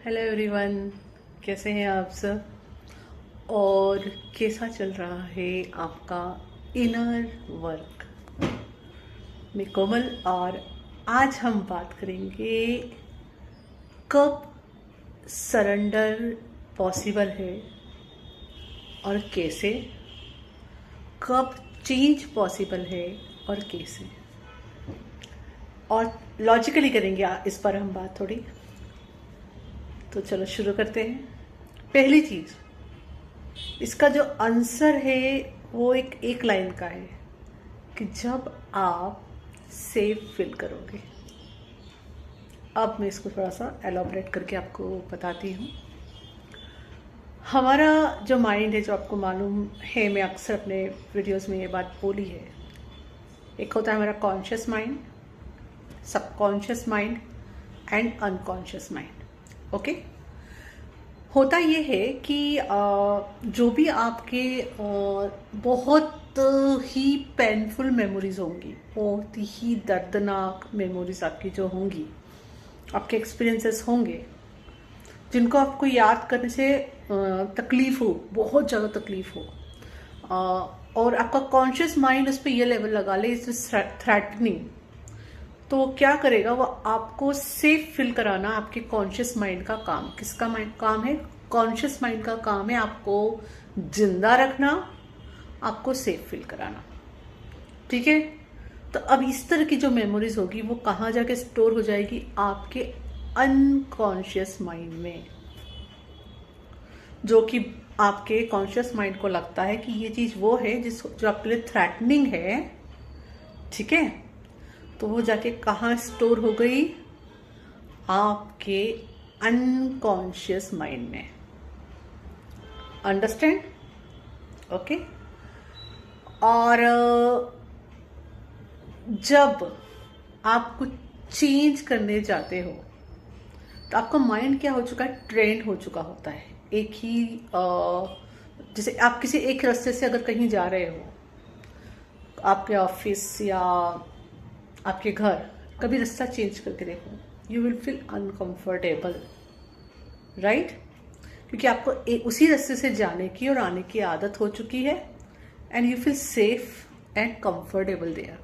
Hello everyone, कैसे हैं आप सब और कैसा चल रहा है आपका इनर वर्क। मैं कोमल और आज हम बात करेंगे कब सरेंडर पॉसिबल है और कैसे, कब चेंज पॉसिबल है और कैसे, और लॉजिकली करेंगे इस पर हम बात थोड़ी। तो चलो शुरू करते हैं। पहली चीज, इसका जो आंसर है वो एक लाइन का है कि जब आप सेफ फील करोगे। अब मैं इसको थोड़ा सा एलॉबरेट करके आपको बताती हूँ। हमारा जो माइंड है, जो आपको मालूम है, मैं अक्सर अपने वीडियोस में ये बात बोली है, एक होता है हमारा conscious mind, subconscious mind and unconscious mind. Okay, होता ये है कि जो भी आपके बहुत ही पेनफुल मेमोरीज होंगी, बहुत ही दर्दनाक मेमोरीज आपकी जो होंगी, आपके एक्सपीरियंसेस होंगे जिनको आपको याद करने से तकलीफ हो, बहुत ज़्यादा तकलीफ हो, और आपका कॉन्शियस माइंड उस पर यह लेवल लगा ले, इट्स थ्रेटनिंग। तो वो क्या करेगा, वो आपको सेफ फील कराना आपके कॉन्शियस माइंड का काम। किसका काम है? कॉन्शियस माइंड का काम है आपको जिंदा रखना, आपको सेफ फील कराना। ठीक है, तो अब इस तरह की जो मेमोरीज होगी वो कहाँ जाके स्टोर हो जाएगी? आपके अनकॉन्शियस माइंड में, जो कि आपके कॉन्शियस माइंड को लगता है कि ये चीज वो है जो आपके लिए थ्रेटनिंग है। ठीक है, तो वो जाके कहाँ स्टोर हो गई? आपके अनकॉन्शियस माइंड में। अंडरस्टैंड? ओके। और जब आप कुछ चेंज करने जाते हो तो आपका माइंड क्या हो चुका है? ट्रेंड हो चुका होता है एक ही जैसे आप किसी एक रास्ते से अगर कहीं जा रहे हो, आपके ऑफिस या आपके घर, कभी रास्ता चेंज करके देखो, you will feel uncomfortable, right? क्योंकि आपको उसी रास्ते से जाने की और आने की आदत हो चुकी है and you feel safe and comfortable there.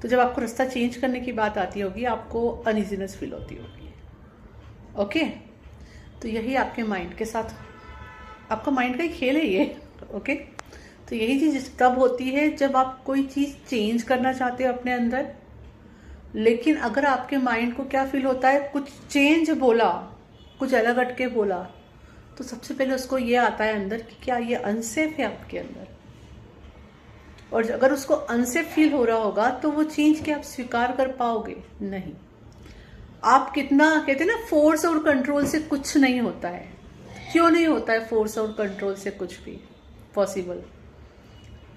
तो जब आपको रास्ता चेंज करने की बात आती होगी, आपको अनइजीनेस फील होती होगी। ओके, तो यही आपके माइंड के साथ, आपका माइंड का ही खेल है ये। ओके, तो यही चीज तब होती है जब आप कोई चीज चेंज करना चाहते हो अपने अंदर, लेकिन अगर आपके माइंड को क्या फील होता है, कुछ चेंज बोला, कुछ अलग हटके बोला, तो सबसे पहले उसको ये आता है अंदर कि क्या ये अनसेफ है आपके अंदर। और अगर उसको अनसेफ फील हो रहा होगा तो वो चेंज क्या आप स्वीकार कर पाओगे? नहीं। आप कितना कहते हैं ना, फोर्स और कंट्रोल से कुछ नहीं होता है। क्यों नहीं होता है फोर्स और कंट्रोल से कुछ भी पॉसिबल?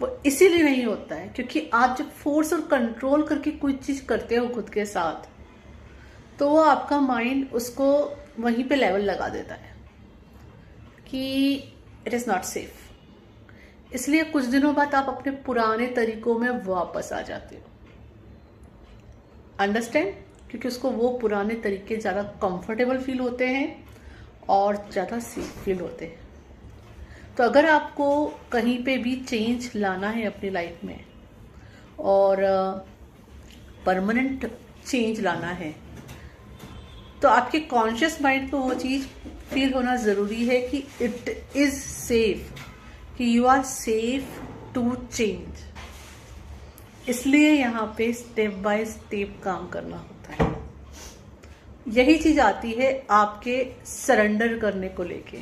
वो इसीलिए नहीं होता है क्योंकि आप जब फोर्स और कंट्रोल करके कोई चीज करते हो खुद के साथ, तो वो आपका माइंड उसको वहीं पे लेवल लगा देता है कि इट इज नॉट सेफ। इसलिए कुछ दिनों बाद आप अपने पुराने तरीकों में वापस आ जाते हो। अंडरस्टैंड? क्योंकि उसको वो पुराने तरीके ज्यादा कंफर्टेबल फील होते हैं और ज्यादा सेफ फील होते हैं। तो अगर आपको कहीं पे भी चेंज लाना है अपनी लाइफ में और परमानेंट चेंज लाना है, तो आपके कॉन्शियस माइंड को वो चीज फील होना जरूरी है कि इट इज सेफ, कि you are safe to change. इसलिए यहाँ पे स्टेप बाय स्टेप काम करना होता है। यही चीज आती है आपके सरेंडर करने को लेके।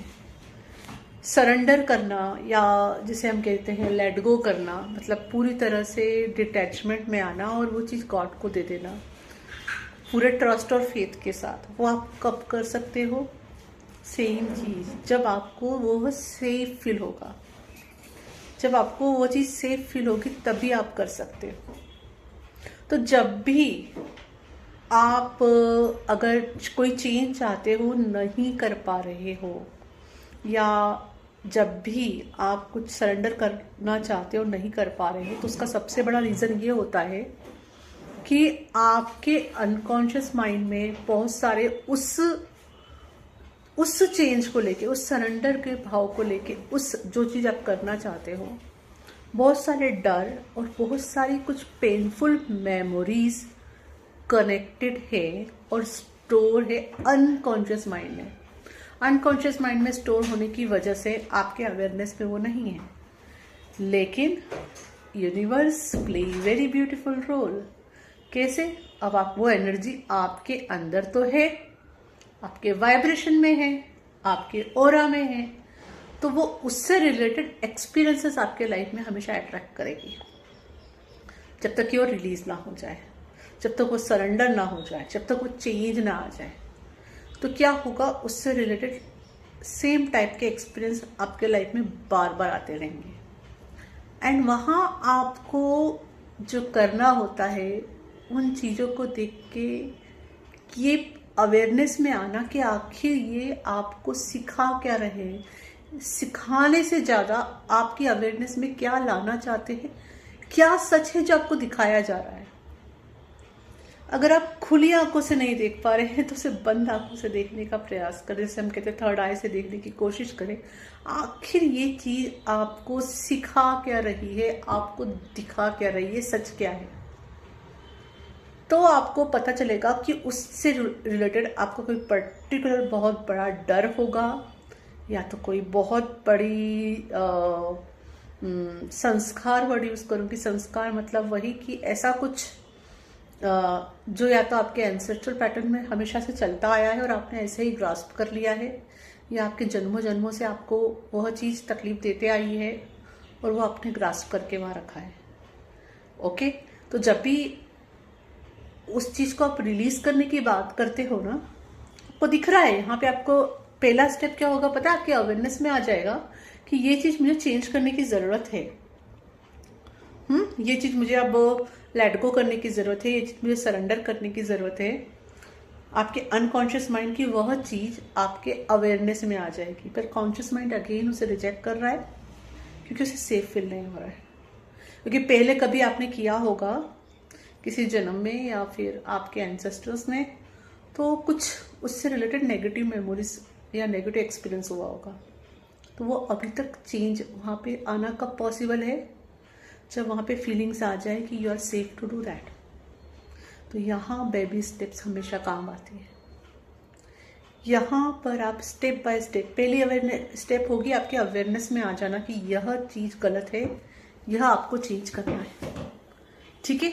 सरेंडर करना, या जिसे हम कहते हैं लेट गो करना, मतलब पूरी तरह से डिटैचमेंट में आना और वो चीज़ गॉड को दे देना पूरे ट्रस्ट और फेथ के साथ। वो आप कब कर सकते हो? सेम चीज़ जब आपको वो सेफ फील होगा, जब आपको वो चीज़ सेफ फील होगी तभी आप कर सकते हो। तो जब भी आप अगर कोई चेंज चाहते हो, नहीं कर पा रहे हो, या जब भी आप कुछ सरेंडर करना चाहते हो नहीं कर पा रहे हो, तो उसका सबसे बड़ा रीज़न ये होता है कि आपके अनकॉन्शियस माइंड में बहुत सारे उस उस चेंज को लेके, उस सरेंडर के भाव को लेके, उस जो चीज़ आप करना चाहते हो, बहुत सारे डर और बहुत सारी कुछ पेनफुल मेमोरीज कनेक्टेड है और स्टोर है अनकॉन्शियस माइंड में। अनकॉन्शियस माइंड में स्टोर होने की वजह से आपके अवेयरनेस में वो नहीं है, लेकिन universe play very beautiful role. कैसे? अब आप वो एनर्जी आपके अंदर तो है, आपके वाइब्रेशन में है, आपके ऑरा में है, तो वो उससे रिलेटेड एक्सपीरियंसेस आपके लाइफ में हमेशा अट्रैक्ट करेगी। जब तक कि वो रिलीज ना हो जाए, जब तक वो सरेंडर ना हो जाए, जब तक वो चेंज ना आ जाए, तो क्या होगा, उससे रिलेटेड सेम टाइप के एक्सपीरियंस आपके लाइफ में बार बार आते रहेंगे। एंड वहाँ आपको जो करना होता है, उन चीज़ों को देख के ये अवेयरनेस में आना कि आखिर ये आपको सिखा क्या रहे, सिखाने से ज़्यादा आपकी अवेयरनेस में क्या लाना चाहते हैं, क्या सच है जो आपको दिखाया जा रहा है। अगर आप खुली आंखों से नहीं देख पा रहे हैं तो उसे बंद आंखों से देखने का प्रयास करें, जैसे हम कहते हैं थर्ड आई से देखने की कोशिश करें। आखिर ये चीज आपको सिखा क्या रही है, आपको दिखा क्या रही है, सच क्या है, तो आपको पता चलेगा कि उससे रिलेटेड आपको कोई पर्टिकुलर बहुत बड़ा डर होगा, या तो कोई बहुत बड़ी संस्कार वर्ड यूज करूँगी। संस्कार मतलब वही कि ऐसा कुछ जो या तो आपके एंसेस्ट्रल पैटर्न में हमेशा से चलता आया है और आपने ऐसे ही ग्रास्प कर लिया है, या आपके जन्मों जन्मों से आपको वह चीज़ तकलीफ देते आई है और वो आपने ग्रास्प करके वहाँ रखा है। ओके, तो जब भी उस चीज़ को आप रिलीज करने की बात करते हो ना, आपको दिख रहा है यहाँ पे, आपको पहला स्टेप क्या होगा पता है, आपके अवेयरनेस में आ जाएगा कि ये चीज़ मुझे चेंज करने की ज़रूरत है। ये चीज़ मुझे अब लेट गो करने की ज़रूरत है, ये चीज़ मुझे सरेंडर करने की ज़रूरत है। आपके अनकॉन्शियस माइंड की वह चीज़ आपके अवेयरनेस में आ जाएगी, पर कॉन्शियस माइंड अगेन उसे रिजेक्ट कर रहा है क्योंकि उसे सेफ फील नहीं हो रहा है। क्योंकि पहले कभी आपने किया होगा किसी जन्म में या फिर आपके एंसेस्टर्स ने, तो कुछ उससे रिलेटेड नेगेटिव मेमोरीज या नेगेटिव एक्सपीरियंस हुआ होगा, तो वो अभी तक चेंज वहाँ पे आना कब पॉसिबल है, जब वहाँ पे फीलिंग्स आ जाए कि you are safe to do that. तो यहाँ बेबी स्टेप्स हमेशा काम आती है। यहाँ पर आप स्टेप बाय स्टेप, पहली अवेयरनेस स्टेप होगी आपके अवेयरनेस में आ जाना कि यह चीज़ गलत है, यह आपको चेंज करना है, ठीक है।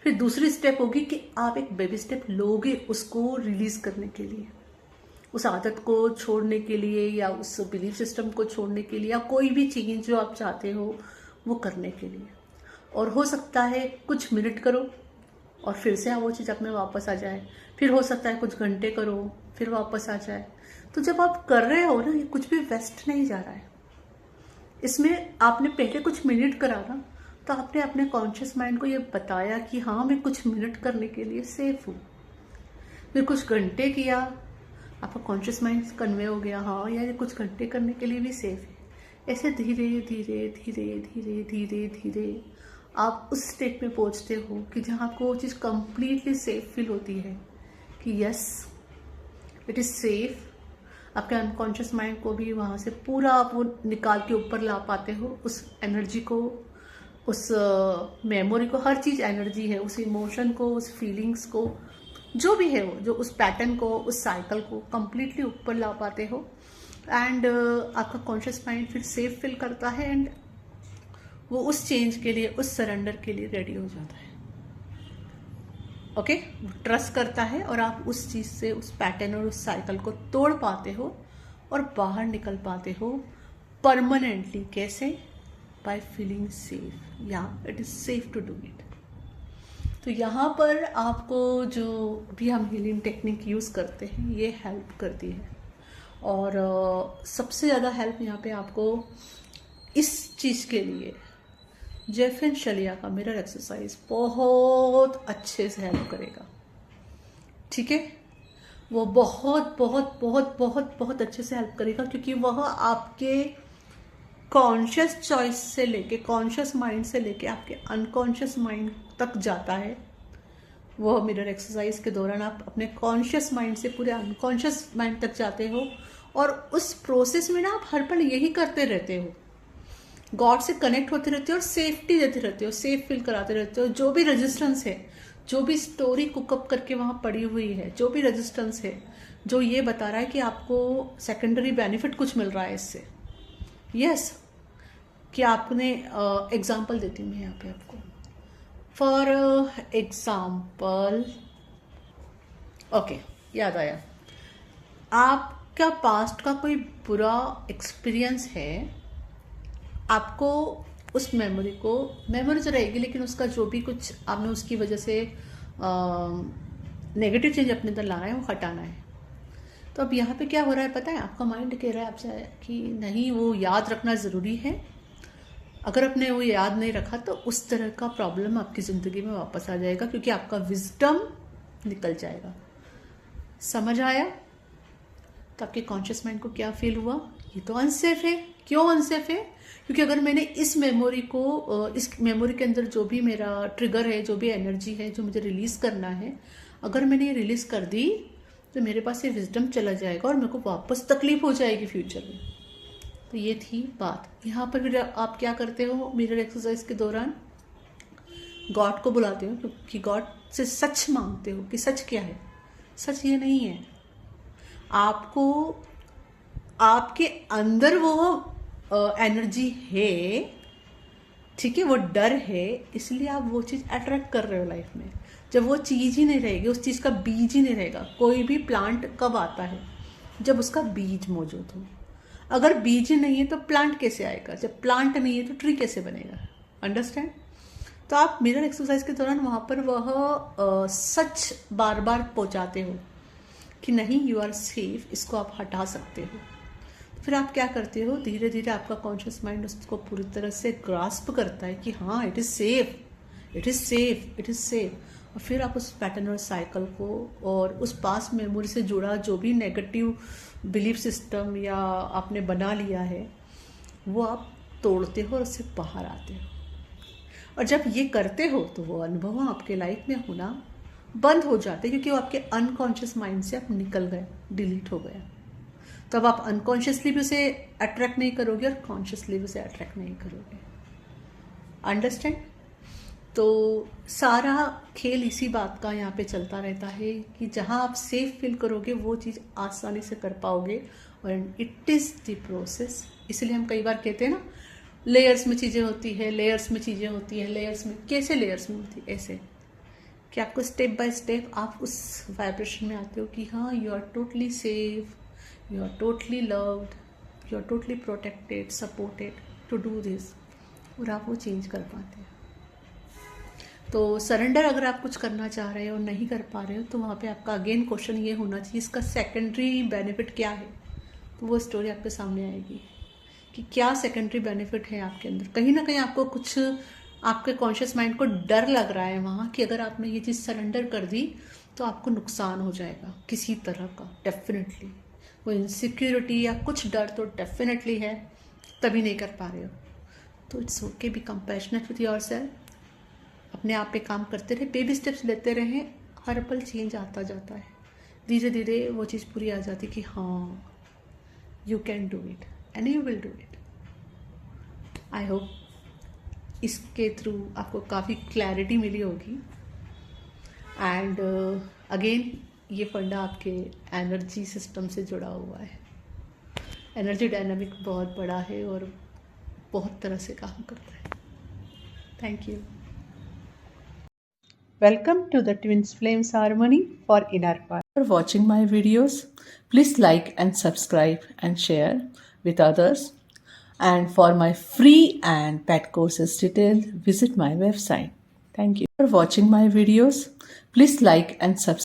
फिर दूसरी स्टेप होगी कि आप एक बेबी स्टेप लोगे उसको रिलीज करने के लिए, उस आदत को छोड़ने के लिए, या उस बिलीफ सिस्टम को छोड़ने के लिए, या कोई भी चेंज जो आप चाहते हो वो करने के लिए। और हो सकता है कुछ मिनट करो और फिर से वो चीज़ आप में वापस आ जाए, फिर हो सकता है कुछ घंटे करो फिर वापस आ जाए। तो जब आप कर रहे हो ना, ये कुछ भी वेस्ट नहीं जा रहा है। इसमें आपने पहले कुछ मिनट करा ना, तो आपने अपने कॉन्शियस माइंड को ये बताया कि हाँ मैं कुछ मिनट करने के लिए सेफ हूँ। फिर कुछ घंटे किया, आपका कॉन्शियस माइंड कन्वे हो गया हाँ यार ये कुछ घंटे करने के लिए भी सेफ है। ऐसे धीरे धीरे धीरे धीरे धीरे धीरे आप उस स्टेट में पहुंचते हो कि जहाँ आपको वो चीज़ कंप्लीटली सेफ फील होती है कि यस इट इज़ सेफ। आपके अनकॉन्शियस माइंड को भी वहाँ से पूरा आप वो निकाल के ऊपर ला पाते हो, उस एनर्जी को, उस मेमोरी को, हर चीज़ एनर्जी है, उस इमोशन को, उस फीलिंग्स को, जो भी है वो, जो उस पैटर्न को, उस साइकिल को कंप्लीटली ऊपर ला पाते हो। एंड आपका कॉन्शियस माइंड फिर सेफ फील करता है एंड वो उस चेंज के लिए, उस सरेंडर के लिए रेडी हो जाता है। ओके, ट्रस्ट करता है और आप उस चीज़ से, उस पैटर्न और उस साइकिल को तोड़ पाते हो और बाहर निकल पाते हो परमानेंटली। कैसे? बाय फीलिंग सेफ, या it is safe to do it. तो यहाँ पर आपको जो भी हम हीलिंग टेक्निक यूज़ करते हैं ये हेल्प करती है। और सबसे ज़्यादा हेल्प यहाँ पे आपको इस चीज़ के लिए जेफिन शलिया का मिरर एक्सरसाइज बहुत अच्छे से हेल्प करेगा, ठीक है। वो बहुत बहुत बहुत बहुत बहुत अच्छे से हेल्प करेगा क्योंकि वह आपके कॉन्शियस चॉइस से लेके, कॉन्शियस माइंड से लेके आपके अनकॉन्शियस माइंड तक जाता है वो मिरर एक्सरसाइज के दौरान आप अपने कॉन्शियस माइंड से पूरे अनकॉन्शियस माइंड तक जाते हो, और उस प्रोसेस में ना आप हर पल यही करते रहते हो, गॉड से कनेक्ट होते रहते हो और सेफ्टी देते रहते हो, सेफ फील कराते रहते हो। जो भी रेजिस्टेंस है, जो भी स्टोरी कुकअप करके वहाँ पड़ी हुई है, जो भी रेजिस्टेंस है जो ये बता रहा है कि आपको सेकेंडरी बेनिफिट कुछ मिल रहा है इससे, यस, कि आपने एग्जाम्पल देती हूँ मैं यहाँ पे आपको। फॉर एग्जाम्पल, ओके, याद आया, आपका पास्ट का कोई बुरा एक्सपीरियंस है, आपको उस मेमोरी तो रहेगी, लेकिन उसका जो भी कुछ आपने उसकी वजह से नेगेटिव चेंज अपने अंदर लाना है, वो हटाना है। तो अब यहाँ पे क्या हो रहा है पता है, आपका माइंड कह रहा है आपसे कि नहीं, वो याद रखना ज़रूरी है, अगर आपने वो याद नहीं रखा तो उस तरह का प्रॉब्लम आपकी ज़िंदगी में वापस आ जाएगा, क्योंकि आपका विजडम निकल जाएगा। समझ आया? तो आपके कॉन्शियस माइंड को क्या फील हुआ, ये तो अनसेफ है। क्यों अनसेफ है? क्योंकि अगर मैंने इस मेमोरी के अंदर जो भी मेरा ट्रिगर है, जो भी एनर्जी है जो मुझे रिलीज़ करना है, अगर मैंने ये रिलीज़ कर दी तो मेरे पास ये विजडम चला जाएगा और मेरे को वापस तकलीफ हो जाएगी फ्यूचर में। तो ये थी बात। यहाँ पर फिर आप क्या करते हो मिरर एक्सरसाइज के दौरान, गॉड को बुलाते हो, क्योंकि गॉड से सच मांगते हो कि सच क्या है। सच ये नहीं है, आपको आपके अंदर वो एनर्जी है, ठीक है, वो डर है, इसलिए आप वो चीज़ अट्रैक्ट कर रहे हो लाइफ में। जब वो चीज़ ही नहीं रहेगी, उस चीज़ का बीज ही नहीं रहेगा। कोई भी प्लांट कब आता है? जब उसका बीज मौजूद हो। अगर बीज ही नहीं है तो प्लांट कैसे आएगा? जब प्लांट नहीं है तो ट्री कैसे बनेगा? अंडरस्टैंड? तो आप मिरर एक्सरसाइज के दौरान वहाँ पर वह सच बार बार पहुँचाते हो कि नहीं, यू आर सेफ, इसको आप हटा सकते हो। फिर आप क्या करते हो, धीरे धीरे आपका कॉन्शियस माइंड उसको पूरी तरह से ग्रास्प करता है कि हाँ, it is safe, it is safe, it is safe. और फिर आप उस पैटर्न और साइकिल को और उस पास्ट मेमोरी से जुड़ा जो भी नेगेटिव बिलीफ सिस्टम या आपने बना लिया है, वो आप तोड़ते हो और उससे बाहर आते हो। और जब ये करते हो तो वो अनुभव आपके लाइफ में होना बंद हो जाते, क्योंकि वो आपके अनकॉन्शियस माइंड से आप निकल गए, डिलीट हो गया। तब आप अनकॉन्शियसली भी उसे अट्रैक्ट नहीं करोगे और कॉन्शियसली भी उसे अट्रैक्ट नहीं करोगे। अंडरस्टैंड? तो सारा खेल इसी बात का यहाँ पे चलता रहता है कि जहाँ आप सेफ फील करोगे वो चीज़ आसानी से कर पाओगे। और इट इज़ द प्रोसेस। इसलिए हम कई बार कहते हैं ना, लेयर्स में चीज़ें होती है, लेयर्स में चीज़ें होती हैं, लेयर्स में। कैसे लेयर्स में होती है? ऐसे कि आपको स्टेप बाय स्टेप आप उस वाइब्रेशन में आते हो कि हाँ, you are totally safe, you are totally loved, you are totally protected, supported to do this, और आप वो चेंज कर पाते हैं। तो सरेंडर अगर आप कुछ करना चाह रहे हो और नहीं कर पा रहे हो, तो वहाँ पे आपका अगेन क्वेश्चन ये होना चाहिए, इसका सेकेंडरी बेनिफिट क्या है। तो वो स्टोरी आपके सामने आएगी कि क्या सेकेंडरी बेनिफिट है आपके अंदर। कहीं ना कहीं आपको कुछ, आपके कॉन्शियस माइंड को डर लग रहा है वहाँ कि अगर आपने ये चीज़ सरेंडर कर दी तो आपको नुकसान हो जाएगा किसी तरह का। डेफिनेटली वो इनसिक्योरिटी या कुछ डर तो डेफिनेटली है, तभी नहीं कर पा रहे हो। तो it's okay, B compassionate with yourself. अपने आप पे काम करते रहे, बेबी स्टेप्स लेते रहें, हर पल चेंज आता जाता है। धीरे धीरे वो चीज़ पूरी आ जाती कि हाँ, you can do it and you will do it. I hope इसके थ्रू आपको काफ़ी क्लैरिटी मिली होगी। एंड अगेन ये फंडा आपके एनर्जी सिस्टम से जुड़ा हुआ है। एनर्जी डायनामिक बहुत बड़ा है और बहुत तरह से काम करता है। Thank you. Welcome to the Twins Flames Harmony for Inner Part. For watching my videos, please like and subscribe and share with others. And for my free and pet courses details, visit my website. Thank you. For watching my videos, please like and subscribe.